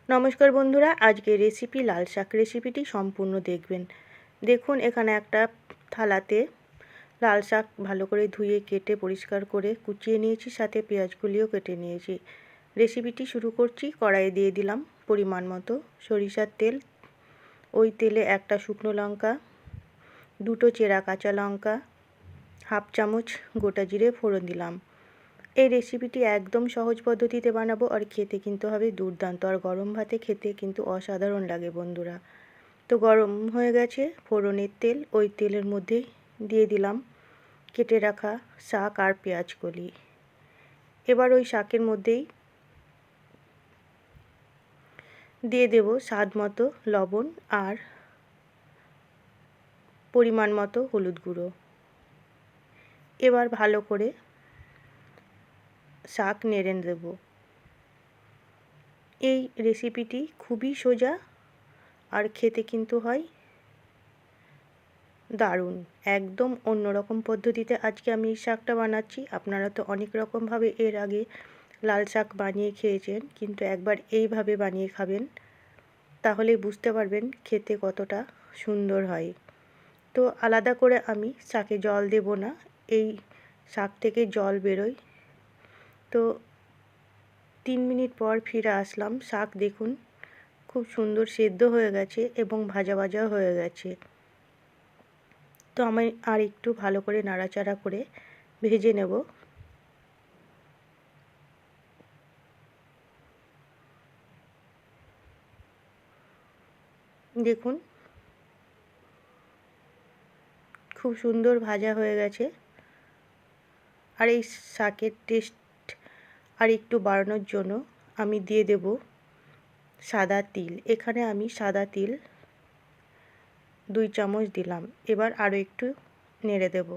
নমস্কার বন্ধুরা, আজকের রেসিপি লাল শাক রেসিপিটি সম্পূর্ণ দেখবেন। দেখুন, এখানে একটা থালাতে লাল শাক ভালো করে ধুয়ে কেটে পরিষ্কার করে কুচিয়ে নিয়েছি, সাথে পেঁয়াজগুলিও কেটে নিয়েছি। রেসিপিটি শুরু করছি। কড়াইয়ে দিয়ে দিলাম পরিমাণ মতো সরিষার তেল। ওই তেলে একটা শুকনো লঙ্কা, দুটো চেরা কাঁচা লঙ্কা, হাফ চামচ গোটা জিরে ফোড়ন দিলাম। এই রেসিপিটি একদম সহজ পদ্ধতিতে বানাবো, আর খেতে কিন্তু হবে দুর্দান্ত, আর গরম ভাতে খেতে কিন্তু অসাধারণ লাগে বন্ধুরা। তো গরম হয়ে গেছে ফোড়নের তেল, ওই তেলের মধ্যে দিয়ে দিলাম কেটে রাখা শাক আর পেঁয়াজ কলি। এবার ওই শাকের মধ্যেই দিয়ে দেব স্বাদ মতো লবণ আর পরিমাণ মতো হলুদ গুঁড়ো। এবার ভালো করে শাক নেড়ে দেব। এই রেসিপিটি খুবই সোজা, আর খেতে কিন্তু হয় দারুণ। একদম অন্যরকম পদ্ধতিতে আজকে আমি এই শাকটা বানাচ্ছি। আপনারা তো অনেক রকমভাবে এর আগে লাল শাক বানিয়ে খেয়েছেন, কিন্তু একবার এইভাবে বানিয়ে খাবেন, তাহলে বুঝতে পারবেন খেতে কতটা সুন্দর হয়। তো আলাদা করে আমি শাকে জল দেব না, এই শাক থেকে জল বেরোয়। তো 3 মিনিট পর ফিরে আসলাম। শাক দেখুন খুব সুন্দর সেদ্ধ হয়ে গেছে এবং ভাজা ভাজা হয়ে গেছে। তো আমি আর একটু ভালো করে নাড়াচাড়া করে ভেজে নেব। দেখুন খুব সুন্দর ভাজা হয়ে গেছে। আর এই শাকের টেস্ট আর একটু বাড়ানোর জন্য আমি দিয়ে দেব সাদা তিল। এখানে আমি সাদা তিল 2 চামচ দিলাম। এবার আরও একটু নেড়ে দেব।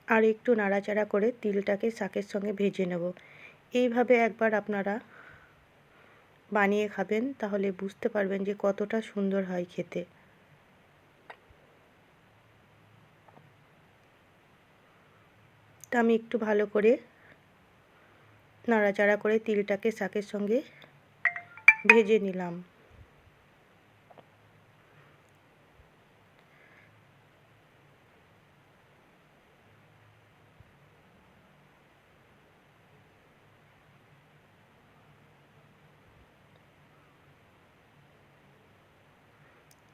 আর একটু নাড়াচাড়া করে তিলটাকে শাকের সঙ্গে ভেজে নেব। এইভাবে একবার আপনারা বানিয়ে খাবেন, তাহলে বুঝতে পারবেন যে কতটা সুন্দর হয় খেতে। তা আমি একটু ভালো করে নাড়াচাড়া করে তিলটাকে শাকের সঙ্গে ভেজে নিলাম।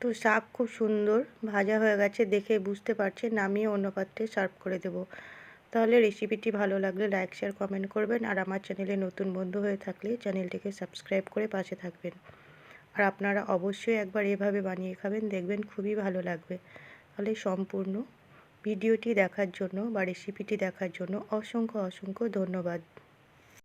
তো শাক খুব সুন্দর ভাজা হয়ে গেছে, দেখে বুঝতে পারছেন। নামিয়ে অন্য পাত্রে সার্ভ করে দেব। তাহলে রেসিপিটি ভালো লাগলে লাইক শেয়ার কমেন্ট করবেন, আর আমার চ্যানেলে নতুন বন্ধু হয়ে থাকলে চ্যানেলটিকে সাবস্ক্রাইব করে পাশে থাকবেন। আর আপনারা অবশ্যই একবার এভাবে বানিয়ে খাবেন, দেখবেন খুবই ভালো লাগবে। তাহলে সম্পূর্ণ ভিডিওটি দেখার জন্য বা রেসিপিটি দেখার জন্য অসংখ্য অসংখ্য ধন্যবাদ।